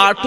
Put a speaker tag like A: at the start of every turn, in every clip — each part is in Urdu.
A: 8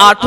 A: 8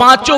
A: 5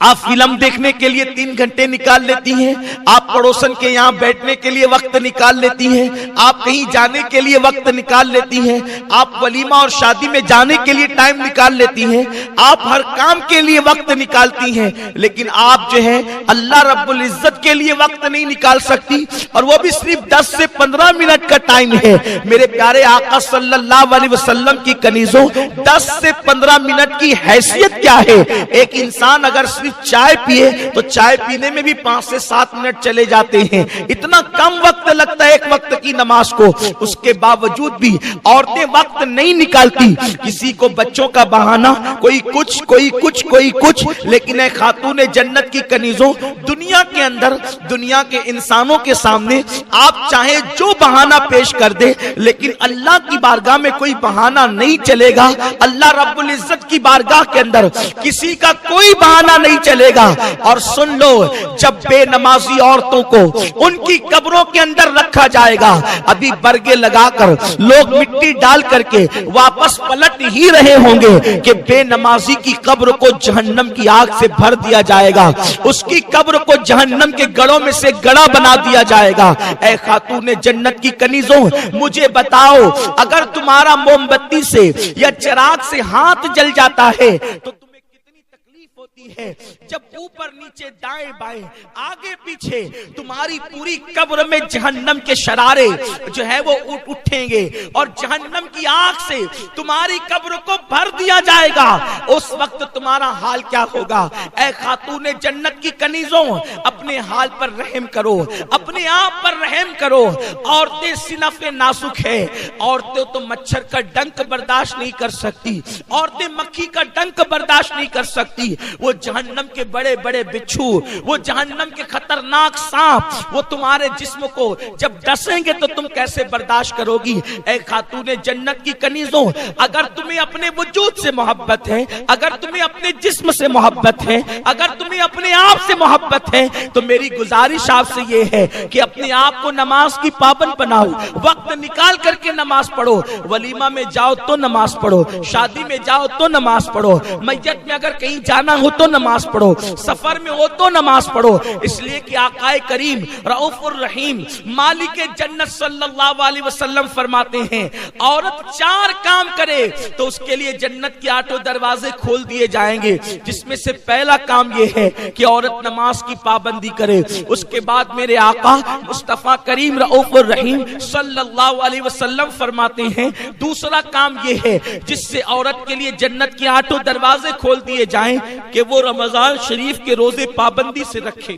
A: آپ فلم دیکھنے کے لیے 3 گھنٹے نکال لیتی ہیں، آپ پڑوسن کے یہاں بیٹھنے کے لیے وقت نکال لیتی ہیں، آپ کہیں جانے کے لیے وقت نکال لیتی ہیں، آپ ولیمہ اور شادی میں جانے کے لیے ٹائم نکال لیتی ہیں، آپ ہر کام کے لیے وقت نکالتی ہیں، لیکن آپ جو ہے اللہ رب العزت کے لیے وقت نہیں نکال سکتی، اور وہ بھی صرف 10 سے 15 منٹ کا ٹائم ہے۔ میرے پیارے آقا صلی اللہ علیہ وسلم کی کنیزوں، 10 سے 15 منٹ کی حیثیت کیا ہے؟ ایک انسان اگر صرف چائے پیے تو چائے پینے میں بھی 5 سے 7 منٹ چلے جاتے ہیں، اتنا کم وقت لگتا ہے ایک وقت کی نماز کو۔ اس کے باوجود بھی عورتیں وقت نہیں نکالتی، کسی کو بچوں کا بہانہ، کوئی کچھ کوئی کچھ کوئی کچھ، لیکن اے خاتون جنت کی کنیزوں، دنیا کے اندر دنیا کے انسانوں کے سامنے آپ چاہے جو بہانہ پیش کر دے، لیکن اللہ کی بارگاہ میں کوئی بہانہ نہیں چلے گا۔ اللہ رب العزت کی بارگاہ کے اندر کسی کا کوئی بہانہ نہیں چلے گا۔ اور سن لو، جب بے نمازی عورتوں کو ان کی قبروں کے اندر رکھا جائے گا، ابھی برگے لگا کر لوگ مٹی ڈال کر کے واپس پلٹ ہی رہے ہوں گے کہ بے نمازی کی قبر کو جہنم کی آگ سے بھر دیا جائے گا، اس کی قبر کو جہنم کے گڑوں میں سے گڑا بنا دیا جائے گا۔ اے خاتون جنت کی کنیزوں، مجھے بتاؤ، اگر تمہارا موم بتی سے یا چراغ سے ہاتھ جل جاتا ہے تو تمہیں کتنی تکلیف ہوتی ہے جب اوپر نیچے دائیں بائیں آگے پیچھے تمہاری پوری قبر میں جہنم کے شرارے جو ہے وہ اٹھیں گے اور جہنم کی آگ سے تمہاری قبر کو بھر دیا جائے گا۔ اس وقت تمہارا حال کیا ہوگا؟ اے خاتون جنت کی کنیزوں، اپنے حال پر رحم کرو، اپنے آپ پر رحم کرو۔ عورتیں صنف نازک ہے، عورتیں تو مچھر کا ڈنک برداشت نہیں کر سکتی، عورتیں مکھی کا ڈنک برداشت نہیں کر سکتی، وہ جہنم کے بڑے بڑے بچھو، وہ جہنم کے خطرناک سانپ وہ تمہارے جسم کو جب ڈسیں گے تو تم کیسے برداشت کرو گی؟ اے خاتون جنت کی کنیزوں، اگر تمہیں اپنے وجود سے محبت ہے، اگر تمہیں اپنے جسم سے محبت ہے، اگر تمہیں اپنے آپ سے محبت ہے، تو میری گزارش آپ سے یہ ہے کہ اپنے آپ کو نماز کی پابند بناؤ، وقت نکال کر کے نماز پڑھو، ولیمہ میں جاؤ تو نماز پڑھو، شادی میں جاؤ تو نماز پڑھو، میت میں اگر کہیں جانا ہو تو نماز پڑھو، سفر میں ہو تو نماز پڑھو، اس لیے کہ آقائے کریم رؤوف الرحیم مالک جنت صلی اللہ علیہ وسلم فرماتے ہیں، عورت 4 کام کرے تو اس کے لیے جنت کے 8 دروازے کھول دیے جائیں گے، جس میں سے پہلا کام یہ ہے کہ عورت نماز کی پابندی کرے۔ اس کے بعد میرے آقا مصطفیٰ کریم رؤوف الرحیم صلی اللہ علیہ وسلم فرماتے ہیں، دوسرا کام یہ ہے جس سے عورت کے لیے جنت کے 8 دروازے کھول دیے جائیں کہ وہ رمضان شریف کے روزے پابندی سے رکھے،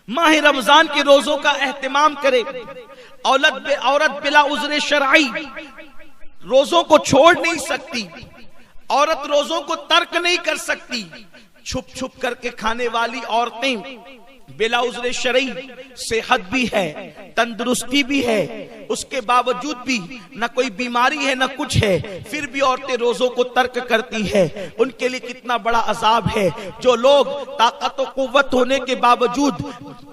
A: ماہ رمضان کے روزوں کا اہتمام کرے۔ عورت بلا عذر شرعی روزوں کو چھوڑ نہیں سکتی، عورت روزوں کو ترک نہیں کر سکتی۔ چھپ چھپ کر کے کھانے والی عورتیں بلا عذر شرعی، صحت بھی ہے، تندرستی بھی ہے، اس کے باوجود بھی نہ کوئی بیماری ہے نہ کچھ ہے، پھر بھی عورتیں روزوں کو ترک کرتی ہے۔ ان کے لیے کتنا بڑا عذاب ہے۔ جو لوگ طاقت و قوت ہونے کے باوجود،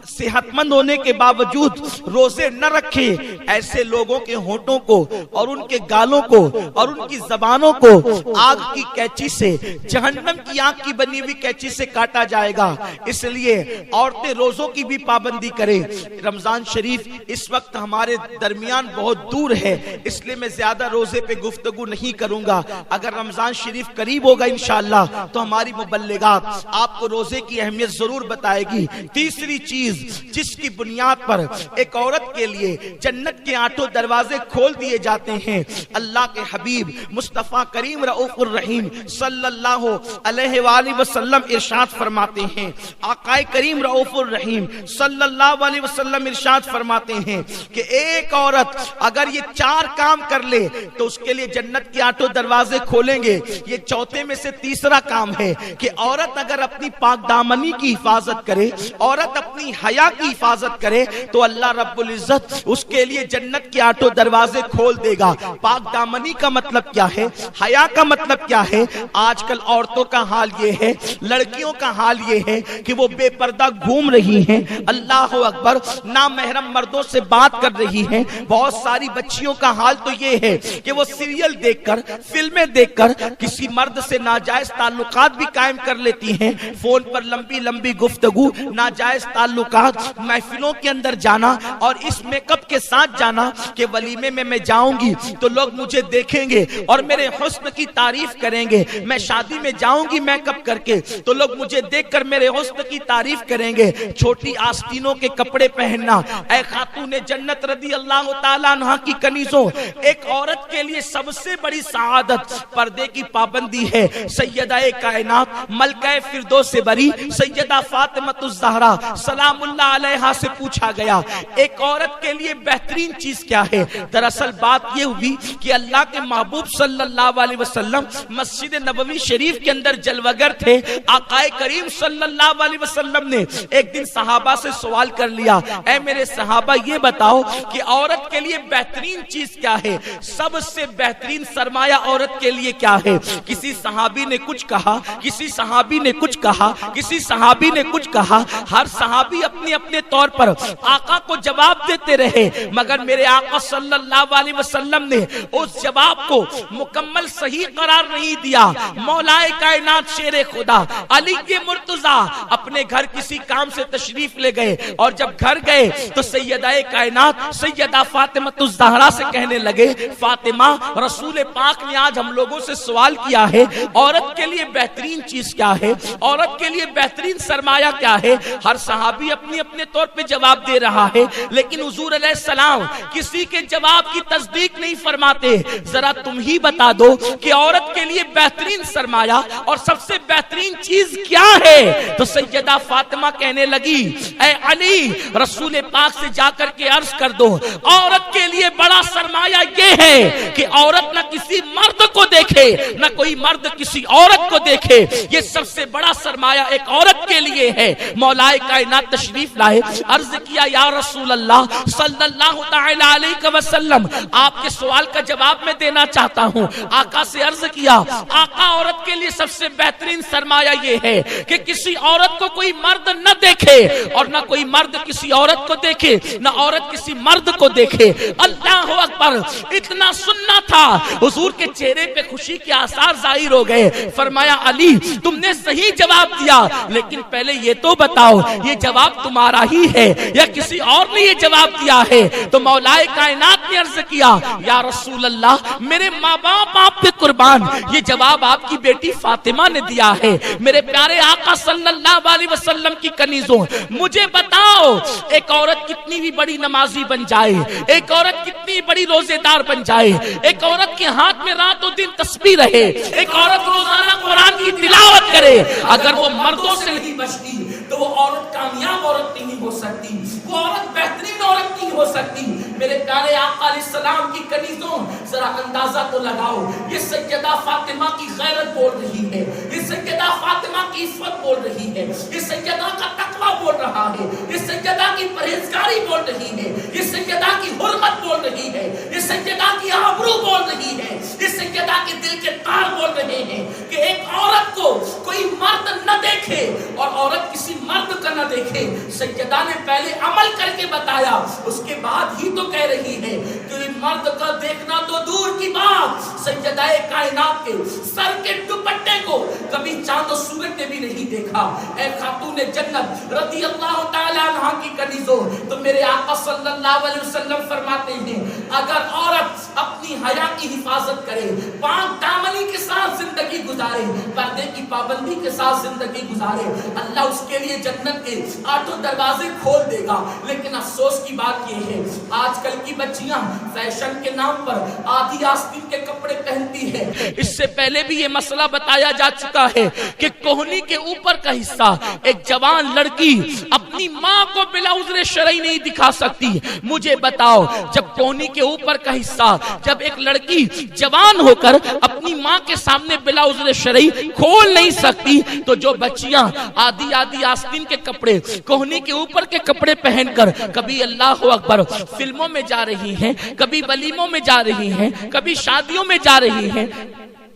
A: صحت مند ہونے کے باوجود روزے نہ رکھے، ایسے لوگوں کے ہونٹوں کو اور ان کے گالوں کو اور ان کی زبانوں کو آگ کی کینچی سے، جہنم کی آگ کی بنی ہوئی کینچی سے کاٹا جائے گا۔ اس لیے عورتیں روزوں کی بھی پابندی کریں۔ رمضان شریف اس وقت ہمارے درمیان بہت دور ہے، اس لیے میں زیادہ روزے پہ گفتگو نہیں کروں گا۔ اگر رمضان شریف قریب ہوگا انشاءاللہ تو ہماری مبلغات آپ کو روزے کی اہمیت ضرور بتائے گی۔ تیسری چیز جس کی بنیاد پر ایک عورت کے لیے جنت کے 8 دروازے کھول دیے جاتے ہیں، اللہ کے حبیب مصطفیٰ کریم رؤوف الرحیم صلی اللہ علیہ وآلہ وسلم ارشاد فرماتے ہیں، آقائے کریم رؤوف الرحیم صلی اللہ علیہ وسلم ارشاد فرماتے ہیں کہ ایک عورت اگر یہ 4 کام کر لے تو اس کے لیے جنت کے 8 دروازے کھولیں گے۔ یہ چوتھے میں سے تیسرا کام ہے کہ عورت اگر اپنی پاک دامنی کی حفاظت کرے، عورت اپنی حیا کی حفاظت کرے تو اللہ رب العزت اس کے لیے جنت کے 8 دروازے کھول دے گا۔ پاک دامنی کا مطلب کیا ہے؟ حیا کا مطلب کیا ہے؟ آج کل عورتوں کا حال یہ ہے، لڑکیوں کا حال یہ ہے کہ وہ بے پردہ گھوم رہی ہیں، اللہ اکبر، نامحرم مردوں سے بات کر رہی ہیں، بہت ساری بچیوں کا حال تو یہ ہے کہ وہ سیریل دیکھ کر، فلمیں دیکھ کر کسی مرد سے ناجائز تعلقات بھی قائم کر لیتی ہیں، فون پر لمبی لمبی گفتگو، ناجائز تعلقات، محفلوں کے اندر جانا اور اس میک اپ کے ساتھ جانا کہ ولیمے میں میں جاؤں گی تو لوگ مجھے دیکھیں گے اور میرے حسن کی تعریف کریں گے، میں شادی میں جاؤں گی میک اپ کر کے تو لوگ مجھے دیکھ کر میرے حسن کی تعریف کریں گے، چھوٹی آستینوں کے کپڑے پہننا۔ اے خاتون جنت رضی اللہ تعالیٰ عنہ کی کنیزوں، ایک عورت کے لیے سب سے بڑی سعادت پردے کی پابندی ہے۔ سیدہ کائنات ملکہ فردوس بری سیدہ فاطمہ الزہرا سلام اللہ علیہا سے پوچھا گیا ایک عورت کے لیے بہترین چیز کیا ہے؟ دراصل بات یہ ہوئی کہ اللہ کے محبوب صلی اللہ علیہ وسلم مسجد نبوی شریف کے اندر جلوگر تھے۔ آقا کریم صلی اللہ علیہ وسلم نے ایک دن صحابہ سے سوال کر لیا، اے میرے صحابہ یہ بتاؤ کہ عورت کے لیے بہترین چیز کیا ہے؟ سب سے بہترین سرمایہ عورت کے لیے کیا ہے؟ کسی صحابی نے کچھ کہا، کسی صحابی نے کچھ کہا، کسی صحابی نے کچھ کہا، ہر صحابی اپنے اپنے طور پر آقا کو جواب دیتے رہے، مگر میرے آقا صلی اللہ علیہ وسلم نے اس جواب کو مکمل صحیح قرار نہیں دیا۔ مولا کائنات شیر خدا علی مرتضیٰ اپنے گھر کسی کام سے تشریف لے گئے اور جب گھر گئے تو سیدہ کائنات سیدہ فاطمہ الزہرا سے کہنے لگے، فاطمہ رسول پاک نے آج ہم لوگوں سے سوال کیا ہے عورت کے لیے بہترین چیز کیا ہے، عورت کے لیے بہترین سرمایہ کیا ہے؟ ہر صحابی اپنے اپنے طور پہ جواب دے رہا ہے، لیکن حضور علیہ السلام کسی کے جواب کی تصدیق نہیں فرماتے۔ ذرا تم ہی بتا دو کہ عورت کے لیے بہترین سرمایہ اور سب سے بہترین چیز کیا ہے؟ تو سیدہ فاطمہ کہنے لگی، اے علی رسول پاک سے جا کر کے عرض کر دو عورت کے لیے بڑا سرمایہ یہ ہے کہ عورت نہ کسی مرد کو دیکھے نہ کوئی مرد کسی عورت کو دیکھے، یہ سب سے بڑا سرمایہ ایک عورت کے لیے ہے۔ مولا کائنات تشریف لائے، عرض کیا یا رسول اللہ صلی اللہ تعالی علیہ وسلم آپ کے سوال کا جواب میں دینا چاہتا ہوں۔ آقا سے عرض کیا، آقا عورت کے لیے سب سے بہترین سرمایہ یہ ہے کہ کسی عورت کو کوئی مرد نہ دیکھے اور نہ کوئی مرد کسی عورت کو دیکھے، نہ عورت کسی مرد کو دیکھے۔ اللہ اکبر! اتنا سننا تھا، حضور کے چہرے پہ خوشی کے آثار ظاہر ہو گئے۔ فرمایا علی تم نے صحیح جواب دیا، لیکن پہلے یہ تو بتاؤ یہ جواب تمہارا ہی ہے یا کسی اور نے یہ جواب دیا ہے؟ تو مولا کائنات نے عرض کیا، یا رسول اللہ میرے ماں باپ آپ پہ قربان، یہ جواب آپ کی بیٹی فاطمہ نے دیا ہے۔ میرے پیارے آقا صلی اللہ علیہ وسلم کی کنیزوں، مجھے بتاؤ ایک عورت کتنی بھی بڑی نمازی بن جائے، ایک عورت کتنی بڑی روزے دار بن جائے، ایک عورت کے ہاتھ میں رات و دن تسبیح رہے، ایک عورت روزانہ قرآن کی تلاوت کرے، اگر وہ مردوں سے نہیں بچتی تو وہ عورت کامیاب عورت نہیں ہو سکتی، وہ عورت بہترین عورت نہیں ہو سکتی۔ میرے پیارے آقا علیہ السلام کی کنیزوں، ذرا اندازہ تو لگاؤ، یہ سیدہ فاطمہ کی غیرت بول رہی ہے، یہ سیدہ فاطمہ کی عفت بول رہی ہے، یہ سیدہ کا تقویٰ بول رہا ہے، یہ سیدہ کی پرہیزگاری بول رہی ہے، یہ سیدہ کی حرمت بول رہی ہے، یہ سیدہ کی آبرو بول رہی ہے، یہ سیدہ کے دل کے تار بول رہے ہیں کہ ایک عورت کو کوئی مرد نہ دیکھے اور عورت کسی مرد کا نہ دیکھے۔ سیدہ نے پہلے عمل کر کے بتایا، اس کے بعد ہی تو کہہ رہی ہے کہ مرد کا دیکھنا تو دور کی بات، سیدہ کائنات کے سر کے دوپٹے کو کبھی چاند و سورج نے بھی نہیں دیکھا۔ اے خاتون جنت رضی اللہ تعالی عنہ کی کنیزوں، تو میرے آقا صلی اللہ علیہ وسلم فرماتے ہیں اگر عورت اپنی حیا کی حفاظت کرے، پاک دامنی کے ساتھ زندگی گزارے، پردے کی پابندی کے ساتھ زندگی گزارے، اللہ اس کے لیے جنت کے 8 دروازے کھول دے گا۔ لیکن افسوس کی بات یہ ہے آج کل کی بچیاں فیشن کے نام پر آدھی آستین کے کپڑے پہنتی ہے۔ اس سے پہلے بھی یہ مسئلہ بتایا جا چکا ہے کہ کوہنی کے اوپر کا حصہ ایک جوان لڑکی اپنی ماں کو بلا عذر شرعی نہیں دکھا سکتی۔ مجھے بتاؤ جب کوہنی کے اوپر کا حصہ جب ایک لڑکی جوان ہو کر اپنی ماں کے سامنے بلا عذر شرعی کھول نہیں سکتی، تو جو بچیاں آدھی آستین کے کپڑے کوہنی کے اوپر کے کپڑے پہن کر کبھی اللہ اکبر فلموں میں جا رہی ہیں، کبھی ولیموں میں جا رہی ہیں، کبھی شادیوں میں جا رہی ہیں،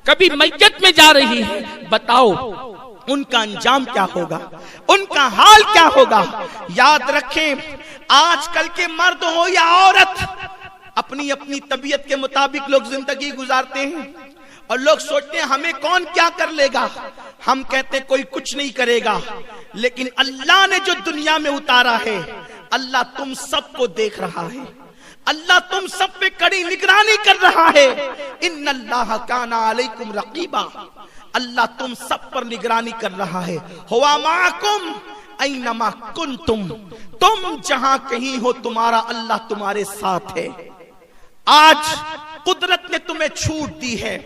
A: کبھی میت میں جا رہی ہیں، بتاؤ ان کا انجام کیا ہوگا، ان کا حال کیا ہوگا؟ یاد رکھیں آج کل کے مرد ہو یا عورت، اپنی اپنی طبیعت کے مطابق لوگ زندگی گزارتے ہیں اور لوگ سوچتے ہیں ہمیں کون کیا کر لے گا. ہم کہتے ہیں کوئی کچھ نہیں کرے گا، لیکن اللہ نے جو دنیا میں اتارا ہے، اللہ تم سب کو دیکھ رہا ہے، اللہ تم سب پہ کڑی نگرانی کر رہا ہے. ان اللہ کان علیکم رقیبا، اللہ تم سب پر نگرانی کر رہا ہے. ہوا معکم اینما کنتم، تم جہاں کہیں ہو تمہارا اللہ تمہارے ساتھ ہے. آج قدرت نے تمہیں چھوٹ دی ہے،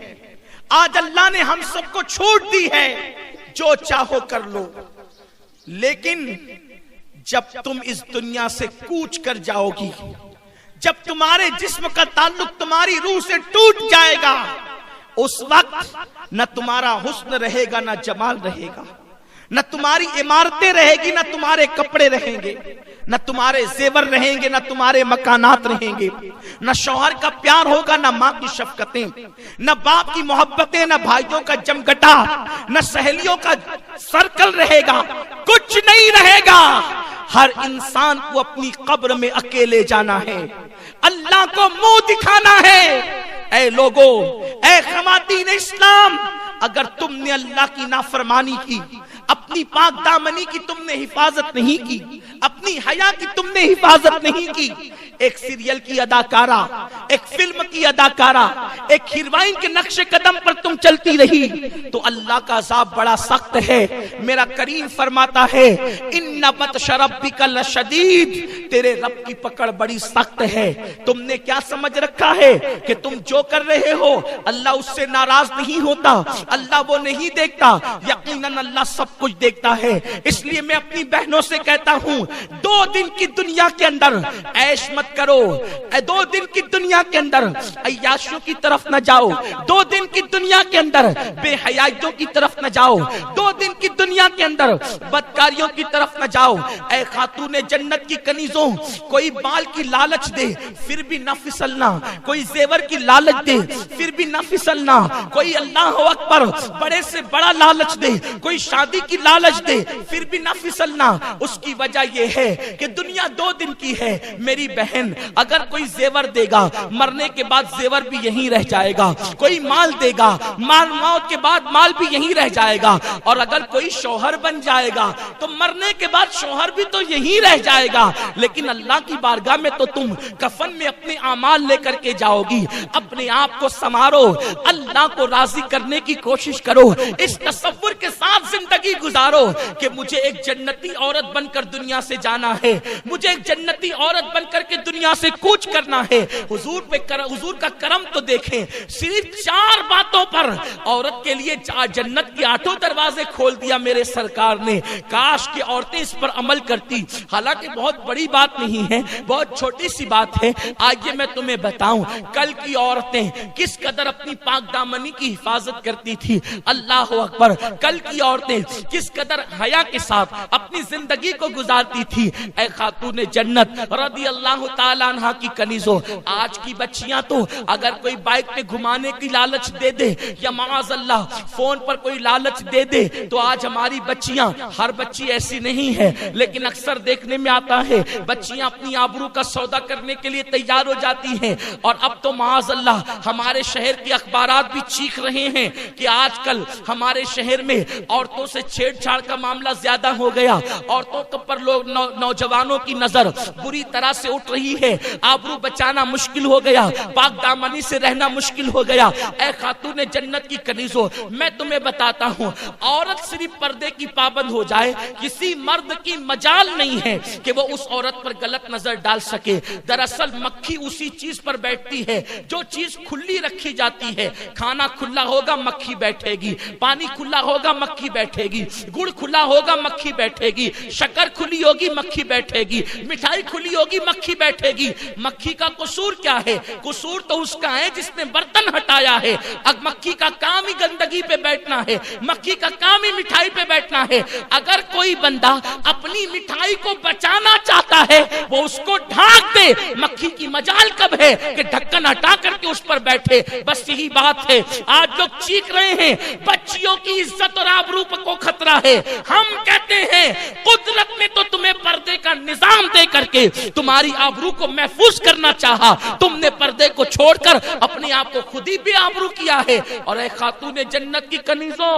A: آج اللہ نے ہم سب کو چھوٹ دی ہے، جو چاہو کر لو. لیکن جب تم اس دنیا سے کوچ کر جاؤ گی، جب تمہارے جسم کا تعلق تمہاری روح سے ٹوٹ جائے گا، اس وقت نہ تمہارا حسن رہے گا نہ جمال رہے گا، نہ تمہاری عمارتیں رہے گی نہ تمہارے کپڑے رہیں گے، نہ تمہارے زیور رہیں گے نہ تمہارے مکانات رہیں گے، نہ شوہر کا پیار ہوگا نہ ماں کی شفقتیں، نہ باپ کی محبتیں، نہ بھائیوں کا جمگٹا، نہ سہیلیوں کا سرکل رہے گا، کچھ نہیں رہے گا. ہر انسان کو اپنی قبر میں اکیلے جانا ہے، اللہ کو منہ دکھانا ہے. اے لوگو، اے خواتین اسلام، اگر تم نے اللہ کی نافرمانی کی، اپنی پاک دامنی کی تم نے حفاظت نہیں کی، اپنی حیا کی تم نے حفاظت نہیں کی، ایک سیریل کی اداکارہ، ایک فلم کی اداکارہ، ایک ہیروئن کے نقش قدم پر تم چلتی رہی تو اللہ کا عذاب بڑا سخت ہے. میرا کریم فرماتا ہے ان بطش ربک لشدید، تیرے رب کی پکڑ بڑی سخت ہے. تم نے کیا سمجھ رکھا ہے کہ تم جو کر رہے ہو اللہ اس سے ناراض نہیں ہوتا، اللہ وہ نہیں دیکھتا؟ یقیناً اللہ سب کچھ دیکھتا ہے. اس لیے میں اپنی بہنوں سے کہتا ہوں 2 دن کی دنیا کے اندر عیش مت کرو، 2 دن کی دنیا کے اندر عیاشیوں کی طرف نہ جاؤ، 2 دن کی دنیا کے اندر بے حیائیوں کی طرف نہ جاؤ، 2 دن کی دنیا کے اندر بدکاریوں کی طرف نہ جاؤ. اے خاتون جنت کی کنیزوں، کوئی بال کی لالچ دے پھر بھی نہ پھسلنا، کوئی زیور کی لالچ دے پھر بھی نہ پھسلنا، کوئی اللہ اکبر بڑے سے بڑا لالچ دے، کوئی شادی کی لالچ دے پھر بھی نہ پھسلنا. اس کی وجہ یہ ہے کہ دنیا 2 دن کی ہے. میری بہن، اگر کوئی زیور دے گا مرنے کے بعد زیور بھی یہیں رہ جائے گا، کوئی مال دے گا موت کے بعد مال بھی یہیں رہ جائے گا، اور اگر کوئی شوہر بن جائے گا تو مرنے کے بعد شوہر بھی تو یہیں رہ جائے گا. لیکن اللہ کی بارگاہ میں تو تم کفن میں اپنے اعمال لے کر کے جاؤ گی. اپنے آپ کو سنوارو، اللہ کو راضی کرنے کی کوشش کرو، اس تصور کے ساتھ زندگی گزارو کہ مجھے ایک جنتی عورت بن کر دنیا سے جانا ہے، مجھے ایک جنتی عورت بن کر کے دنیا سے کوچ کرنا ہے. حضور کا کرم تو دیکھیں، صرف 4 باتوں پر عورت کے لیے جنت کے 8 دروازے کھول دیا میرے سرکار نے. کاش کہ عورتیں اس پر عمل کرتی. حالانکہ بہت بڑی بات نہیں ہے، بہت چھوٹی سی بات ہے. آئیے میں تمہیں بتاؤں کل کی عورتیں کس قدر اپنی پاک دامنی کی حفاظت کرتی تھی. اللہ اکبر، کل کی عورتیں کس قدر حیا کے ساتھ اپنی زندگی کو گزارتی تھی. اے خاتون جنت رضی اللہ تعالیٰ عنہ کی کنیزوں، آج کی بچیاں تو اگر کوئی بائک پہ گھمانے کی لالچ دے دے یا معاذ اللہ فون پر کوئی لالچ دے دے تو آج ہماری بچیاں، ہر بچی ایسی نہیں ہے لیکن اکثر دیکھنے میں آتا ہے بچیاں اپنی آبرو کا سودا کرنے کے لیے تیار ہو جاتی ہیں. اور اب تو معاذ اللہ ہمارے شہر کے اخبارات بھی چیخ رہے ہیں کہ آج کل ہمارے شہر میں عورتوں سے چھیڑ چھاڑ کا معاملہ زیادہ ہو گیا. عورتوں پر لوگ نوجوانوں کی نظر بری طرح سے اٹھ رہی ہے، آبرو بچانا مشکل ہو گیا، پاک دامنی سے رہنا مشکل ہو گیا. اے خاتون جنت کی کنیزوں، میں تمہیں بتاتا ہوں عورت صرف پردے کی پابند ہو جائے، کسی مرد کی مجال نہیں ہے کہ وہ اس عورت پر غلط نظر ڈال سکے. دراصل مکھی اسی چیز پر بیٹھتی ہے جو چیز کھلی رکھی جاتی ہے. کھانا کھلا ہوگا مکھی بیٹھے گی، پانی کھلا ہوگا مکھی بیٹھے گی، گڑ کھلا ہوگا مکھی بیٹھے گی، شکر کھلی ہوگی مکھی بیٹھے گی، مٹھائی کھلی ہوگی مکھی بیٹھے گی. مکھی کا قصور کیا ہے؟ قصور تو اس کا ہے جس نے برتن ہٹایا ہے. اب مکھی کا کام ہی گندگی پہ بیٹھنا ہے، مکھی کا کام ہی مٹھائی پہ بیٹھنا
B: کرنا ہے. اگر کوئی بندہ اپنی مٹھائی کو بچانا چاہتا ہے وہ اس کو ڈھانک دے. مکھی کی مجال کب ہے کہ ڈھکن ہٹا کر کے اس پر بیٹھے. بس یہی بات ہے. آج لوگ چیخ رہے ہیں بچیوں کی عزت اور آبرو کو خطرہ ہے. ہم کہتے ہیں قدرت میں تو تمہیں پردے کا نظام دے کر کے تمہاری آبرو کو محفوظ کرنا چاہا, تم نے پردے کو چھوڑ کر اپنے آپ کو خود ہی بے آبرو کیا ہے. اور اے خاتون جنت کی کنیزوں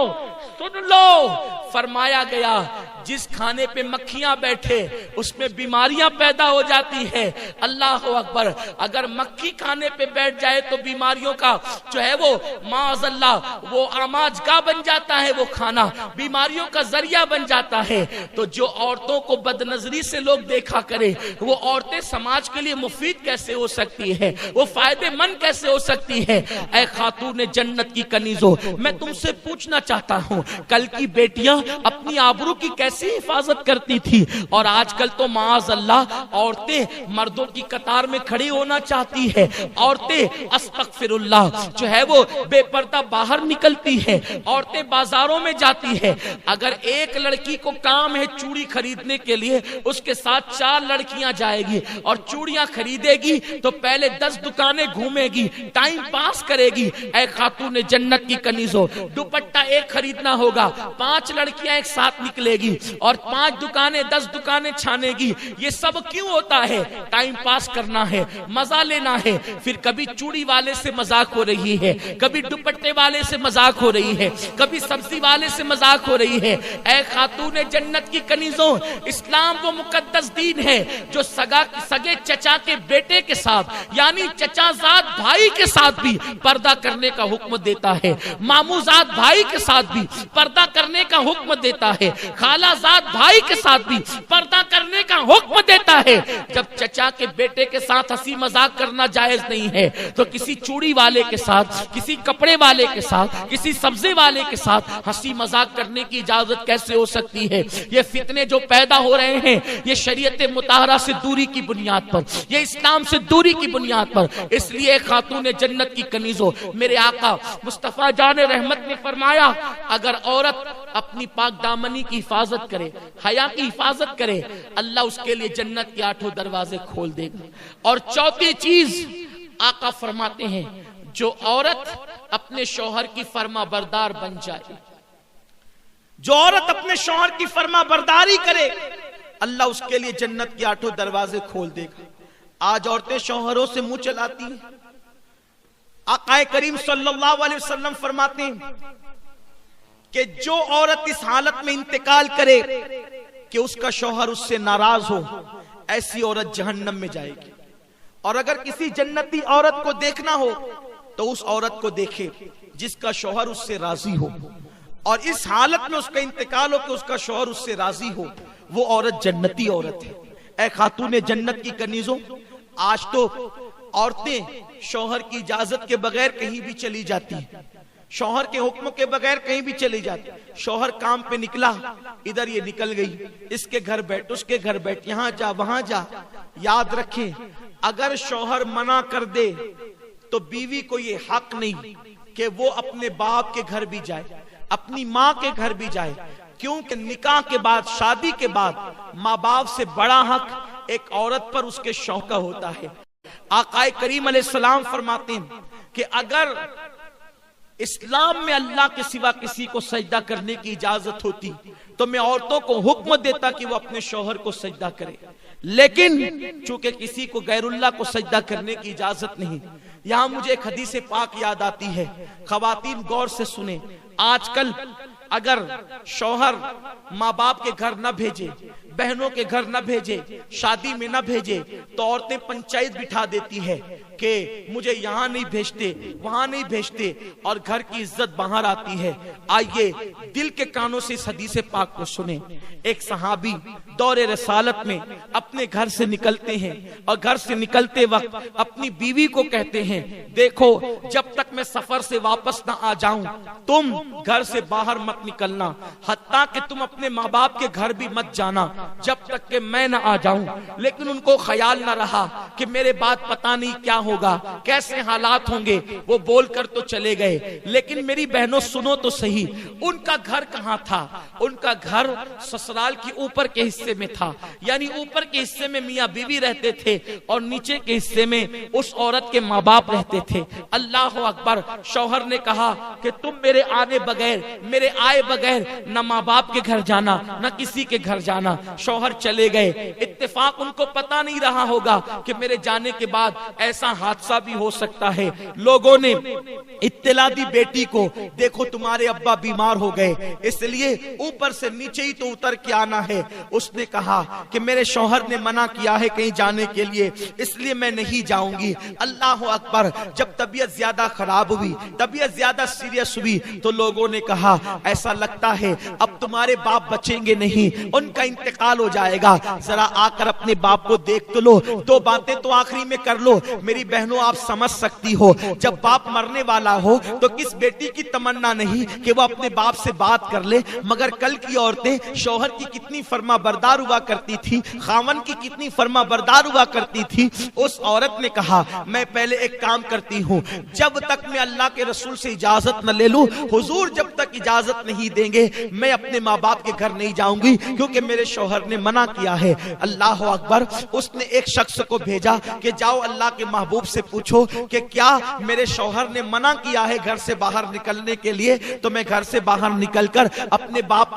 B: سن لو, فرمایا گیا جس کھانے پہ مکھیاں بیٹھے اس میں بیماریاں پیدا ہو جاتی ہے. اللہ اکبر. اگر مکھی کھانے پہ بیٹھ جائے تو بیماریوں کا جو ہے وہ معاذ اللہ وہ آماج کا بن جاتا ہے, وہ کھانا بیماریوں کا ذریعہ بن جاتا ہے. تو جو عورتوں کو بد نظری سے لوگ دیکھا کرے وہ عورتیں سماج کے لیے مفید کیسے ہو سکتی ہے, وہ فائدے مند کیسے ہو سکتی ہے. اے خاتون جنت کی کنیزوں, میں تم سے پوچھنا چاہتا ہوں کل کی بیٹیاں اپنی آبرو کی کیسے حفاظت کرتی تھی, اور آج کل تو معاذ اللہ عورتیں مردوں کی قطار میں کھڑی ہونا چاہتی ہے. عورتیں استغفر اللہ جو ہے وہ بے پردہ باہر نکلتی ہے, عورتیں بازاروں میں جاتی ہے. اگر ایک لڑکی کو کام ہے چوڑی خریدنے کے لیے, اس کے ساتھ 4 لڑکیاں جائے گی اور چوڑیاں خریدے گی تو پہلے 10 دکانیں گھومے گی, ٹائم پاس کرے گی. اے خاتون جنت کی کنیزوں, دوپٹہ ایک خریدنا ہوگا, 5 لڑکیاں ایک ساتھ نکلے گی اور 5 دکانیں 10 دکانیں چھانے گی. یہ سب کیوں ہوتا ہے؟ ٹائم پاس کرنا ہے, مزہ لینا ہے. پھر کبھی چوڑی والے سے مذاق ہو رہی ہے, کبھی دوپٹے والے سے مذاق ہو رہی ہے, کبھی سبزی والے سے مذاق ہو رہی ہے. اے خاتون جنت کی کنیزوں, اسلام وہ مقدس دین ہے جو سگے چچا کے بیٹے کے ساتھ یعنی چچا زاد بھائی کے ساتھ بھی پردہ کرنے کا حکم دیتا ہے, ماموں زاد بھائی کے ساتھ بھی پردہ کرنے کا حکم دیتا ہے, خالہ زاد بھائی کے ساتھ بھی پردہ کرنے کا حکم دیتا ہے. جب چچا کے بیٹے کے ساتھ ہنسی مذاق کرنا جائز نہیں ہے تو کسی چوڑی والے کے ساتھ, کسی کپڑے والے کے ساتھ, کسی سبزی والے کے ساتھ ہنسی مذاق کرنے کی اجازت کیسے ہو سکتی ہے؟ یہ فتنے جو پیدا ہو رہے ہیں یہ شریعت مطہرہ سے دوری کی بنیاد پر, یہ اسلام سے دوری کی بنیاد پر. اس لیے خاتون جنت کی کنیزوں, میرے آقا مصطفیٰ جان رحمت نے فرمایا اگر عورت اپنی پاک دامنی کی حفاظت کرے, حیا کی حفاظت کرے, اللہ اس کے لیے جنت کے 8 دروازے کھول دے گا. اور چوتھی چیز آقا فرماتے ہیں جو عورت اپنے شوہر کی فرما بردار بن جائے,
A: جو عورت اپنے شوہر کی فرما برداری کرے اللہ اس کے لیے جنت کے 8 دروازے کھول دے گا. آج عورتیں شوہروں سے منہ چلاتی ہیں. آقا کریم صلی اللہ علیہ وسلم فرماتے ہیں کہ جو عورت اس حالت میں انتقال کرے کہ اس کا شوہر اس سے ناراض ہو, ایسی عورت جہنم میں جائے گی. اور اگر کسی جنتی عورت کو دیکھنا ہو تو اس عورت کو دیکھے جس کا شوہر اس سے راضی ہو, اور اس حالت میں اس کا انتقال ہو کہ اس کا شوہر اس سے راضی ہو, وہ عورت جنتی عورت ہے. اے خاتون جنت کی کنیزوں, آج تو عورتیں شوہر کی اجازت کے بغیر کہیں بھی چلی جاتی ہیں, شوہر کے حکم کے بغیر کہیں بھی چلی جاتی. شوہر کام پہ نکلا, ادھر یہ نکل گئی, اس کے گھر بیٹھ, اس کے گھر بیٹھ, یہاں جا وہاں جا. یاد رکھیں اگر شوہر منع کر دے تو بیوی کو یہ حق نہیں کہ وہ اپنے باپ کے گھر بھی جائے, اپنی ماں کے گھر بھی جائے, کیونکہ نکاح کے بعد, شادی کے بعد ماں باپ سے بڑا حق ایک عورت پر اس کے شوہر کا ہوتا ہے. آقا کریم علیہ السلام فرماتے ہیں کہ اگر اسلام میں اللہ کے سوا کسی کو سجدہ کرنے کی اجازت ہوتی تو میں عورتوں کو حکم دیتا کہ وہ اپنے شوہر کو سجدہ کرے, لیکن چونکہ کسی کو غیر اللہ کو سجدہ کرنے کی اجازت نہیں. یہاں مجھے ایک حدیث پاک یاد آتی ہے, خواتین غور سے سنیں. آج کل اگر شوہر ماں باپ کے گھر نہ بھیجے, بہنوں کے گھر نہ بھیجے, شادی میں نہ بھیجے تو عورتیں پنچایت بٹھا دیتی ہے کہ مجھے یہاں نہیں بھیجتے, وہاں نہیں بھیجتے, اور گھر کی عزت باہر آتی ہے. آئیے دل کے کانوں سے اس حدیث پاک کو سنیں. ایک صحابی دور رسالت میں اپنے گھر سے نکلتے ہیں اور گھر سے نکلتے وقت اپنی بیوی کو کہتے ہیں دیکھو جب تک میں سفر سے واپس نہ آ جاؤں تم گھر سے باہر مت نکلنا, حتیٰ کہ تم اپنے ماں باپ کے گھر بھی مت جانا جب تک کہ میں نہ آ جاؤں. لیکن ان کو خیال نہ رہا کہ میرے بعد پتہ نہیں کیا
B: ہوگا, کیسے حالات ہوں گے. وہ بول کر تو چلے گئے, لیکن میری بہنوں سنو تو صحیح, ان کا گھر کہاں تھا؟ ان کا گھر سسرال کی اوپر کے حصے میں تھا. یعنی اوپر کے حصے میں میاں بیوی رہتے تھے اور نیچے کے حصے میں اس عورت کے ماں باپ رہتے تھے. اللہ اکبر. شوہر نے کہا کہ تم میرے آنے بغیر, میرے آئے بغیر نہ ماں باپ کے گھر جانا نہ کسی کے گھر جانا. شوہر چلے گئے. اتفاق ان کو پتا نہیں رہا ہوگا کہ میرے جانے کے بعد ایسا حادثہ بھی ہو سکتا ہے. لوگوں نے اطلاع دی بیٹی کو, دیکھو تمہارے ابا بیمار ہو گئے, اس لیے اوپر سے نیچے ہی تو اتر کے آنا ہے. اس نے کہا کہ میرے شوہر نے منع کیا ہے کہیں جانے کے لیے, اس لیے میں نہیں جاؤں گی. اللہ اکبر. جب طبیعت زیادہ خراب ہوئی, طبیعت زیادہ سیریس ہوئی, تو لوگوں نے کہا ایسا لگتا ہے اب تمہارے باپ بچیں گے نہیں, ان کا انتقال ہو جائے گا. ذرا آ کر اپنے باپ کو دیکھ تو لو, دو باتیں تو آخری میں کر لو. میری بہنوں آپ سمجھ سکتی ہو, جب باپ مرنے والا ہو تو کس بیٹی کی تمنا نہیں کہ وہ اپنے باپ سے بات کر لے. مگر کل کی عورتیں شوہر کی کتنی فرما بردار ہوا کرتی تھی, خاون کی کتنی فرما بردار ہوا کرتی تھی. اس عورت نے کہا میں پہلے ایک کام کرتی ہوں, جب تک میں اللہ کے رسول سے اجازت نہ لے لوں, حضور جب تک اجازت نہیں دیں گے میں اپنے ماں باپ کے گھر نہیں جاؤں گی, کیونکہ میرے شوہر نے منع کیا ہے. اللہ اکبر. اس نے ایک شخص کو بھیجا کہ جاؤ اللہ کے محبوب سے پوچھو کہ کیا میرے شوہر نے منع کیا ہے گھر سے باہر نکلنے کے لیے, تو میں گھر سے باہر نکل کر اپنے باپ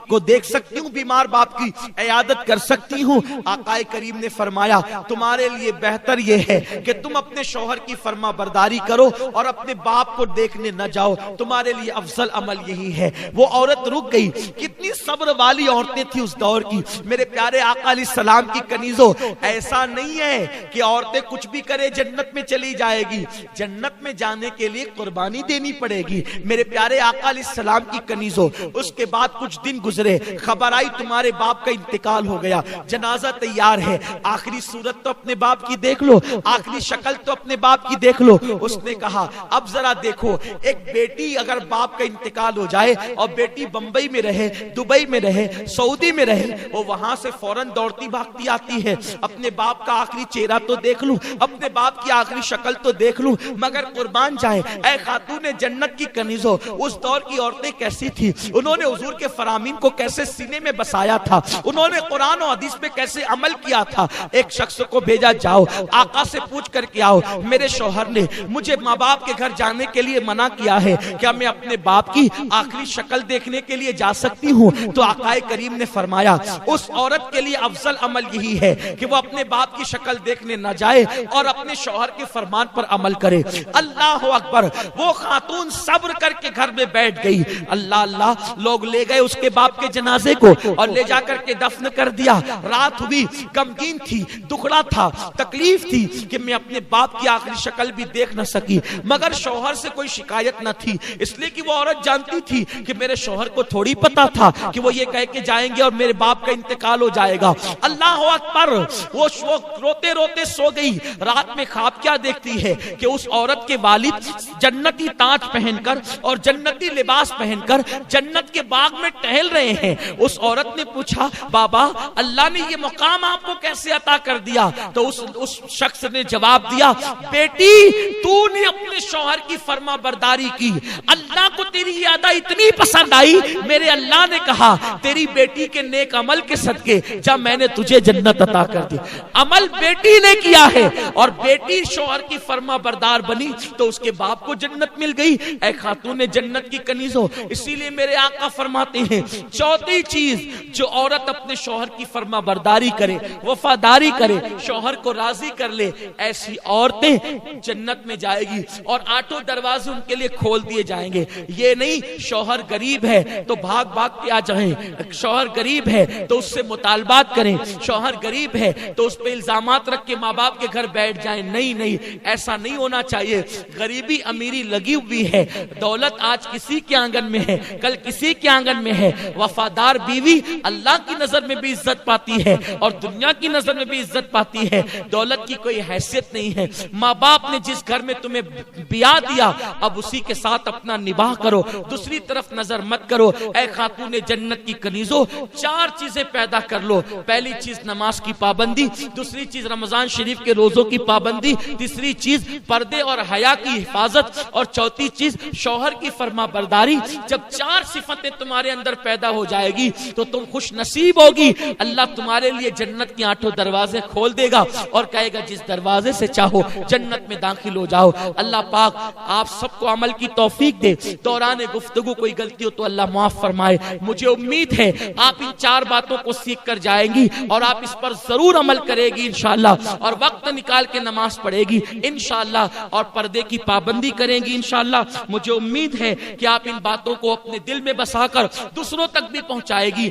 B: کو دیکھ سکتی ہوں, بیمار باپ کی عیادت کر سکتی ہوں. آقا کریم نے فرمایا تمہارے لیے بہتر یہ ہے کہ تم اپنے شوہر کی فرما برداری کرو اور اپنے باپ کو دیکھنے نہ جاؤ, تمہارے لیے افضل عمل یہی ہے. وہ عورت رک گئی. کتنی صبر والی عورتیں تھی اس دور کی. میرے پیارے آقا علیہ السلام کی کنیزوں, ایسا نہیں ہے کہ عورتیں کچھ بھی کرے جنت میں چلی جائے گی. جنت میں جانے کے لیے قربانی دینی پڑے گی. میرے پیارے آقا علیہ السلام کی کنیزوں, اس کے بعد کچھ دن گزرے, خبر آئی تمہارے باپ کا انتقال ہو گیا, جنازہ تیار ہے, آخری صورت تو اپنے باپ کی دیکھ لو, آخری شکل تو اپنے باپ کی دیکھ لو. اس نے کہا اب ذرا دیکھو, ایک بیٹی اگر باپ کا انتقال ہو جائے اور بیٹی بمبئی میں رہے, دبئی میں رہے, سعودی میں رہے, وہ وہاں سے فوراً دوڑتی بھاگتی آتی ہے, اپنے باپ کا آخری چہرہ تو دیکھ لوں, اپنے باپ کی آخری شکل تو دیکھ لوں. مگر قربان جائے اے خاتون جنت کی کنیزوں, اس دور کی عورتیں کیسی تھی, انہوں نے حضور کے فرامین کو کیسے سینے میں بسایا تھا, انہوں نے قرآن و حدیث پہ کیسے عمل کیا تھا. ایک شخص کو بھیجا, جاؤ آقا سے پوچھ کر کے آؤ, میرے شوہر نے مجھے ماں باپ کے گھر جانے کے لیے منع کیا ہے, کیا میں اپنے باپ کی آخری شکل دیکھنے کے لیے جا سکتی ہوں؟ تو آقا کریم نے فرمایا اس عورت کے لیے افضل عمل یہی ہے کہ وہ اپنے باپ کی شکل دیکھنے نہ جائے اور اپنے شوہر کے فرمان پر عمل کرے. اللہ اکبر. وہ خاتون صبر کر کے گھر میں بیٹھ گئی. اللہ اللہ. لوگ لے گئے اس کے باپ کے جنازے کو اور لے جا کر کے دفن کر دیا. رات ہوئی, غمگین تھی, دکھڑا تھا, تکلیف تھی کہ میں اپنے باپ کی آخری شکل بھی دیکھ نہ سکی. مگر شوہر سے کوئی شکایت نہ تھی, اس لیے کہ وہ عورت جانتی تھی کہ میرے شوہر کو تھوڑی پتا تھا کہ وہ یہ کہہ کے جائیں گے اور میرے باپ کا انتقال ہو جائے گا. اللہ اکبر. وہ روتے روتے سو گئی. رات میں خواب کیا دیکھتی ہے کہ اس عورت کے والد جنتی تاج پہن کر اور جنتی لباس پہن کر جنت کے باغ میں ٹہل رہے ہیں. اس عورت نے پوچھا بابا اللہ نے یہ مقام آپ کو کیسے عطا کر دیا؟ تو اس شخص نے جواب دیا بیٹی تو نے اپنے شوہر کی فرما برداری کی, اللہ کو تیری یہ ادا اتنی پسند آئی, میرے اللہ نے کہا تیری بیٹی کے نیک عمل کے صدقے جب میں نے تجھے جنت عطا کر دی. عمل بیٹی نے کیا ہے اور بیٹی شوہر کی فرما بردار بنی تو اس کے باپ کو جنت مل گئی. اے خاتون جنت کی کنیزوں, اسی لیے میرے آقا فرماتے ہیں چوتھی چیز جو عورت اپنے شوہر کی فرما برداری کرے, وفاداری کرے, شوہر کو راضی کر لے, ایسی عورتیں جنت میں جائے گی اور 8 دروازے ان کے لیے کھول دیے جائیں گے. یہ نہیں شوہر غریب ہے تو بھاگ بھاگ کے آ جائیں, شوہر غریب ہے تو اس سے مطالبات کریں, شوہر غریب ہے تو اس پہ الزامات رکھ کے ماں باپ کے گھر بیٹھ جائیں. نہیں نہیں, ایسا نہیں ہونا چاہیے. غریبی امیری لگی ہوئی ہے, دولت آج کسی کے آنگن میں ہے, کل کسی کے آنگن میں ہے. وفادار بیوی اللہ کی نظر میں بھی عزت پاتی ہے اور دنیا کی نظر میں بھی عزت پاتی ہے. دولت کی کوئی حیثیت نہیں ہے. ماں باپ نے جس گھر میں تمہیں بیاہ دیا اب اسی کے ساتھ اپنا نباہ کرو, دوسری طرف نظر مت کرو. اے خاتون جنت کی کنیزوں, 4 چیزیں پیدا کر لو. پہلی چیز نماز کی پابندی, دوسری چیز رمضان شریف کے روزوں کی پابندی, تیسری چیز پردے اور حیا کی حفاظت, اور چوتھی چیز شوہر کی فرما برداری. جب 4 صفتیں تمہارے اندر پیدا ہو جائے گی تو تم خوش نصیب ہوگی. اللہ تمہارے لیے جنت کی 8 دروازے کھول دے گا اور کہے گا جس دروازے سے چاہو جنت میں داخل ہو جاؤ. اللہ پاک آپ سب کو عمل کی توفیق دے. دوران گفتگو کوئی غلطی ہو تو اللہ معاف فرمائے. مجھے امید ہے آپ ان 4 باتوں کو سیکھ کر جائیں گی اور آپ اس پر ضرور عمل کرے گی انشاءاللہ, اور وقت نکال کے نماز پڑھے گی انشاءاللہ, اور پردے کی پابندی کریں گی انشاءاللہ. مجھے امید ہے کہ آپ ان باتوں کو اپنے دل میں بسا کر دوسروں تک بھی پہنچائے گی.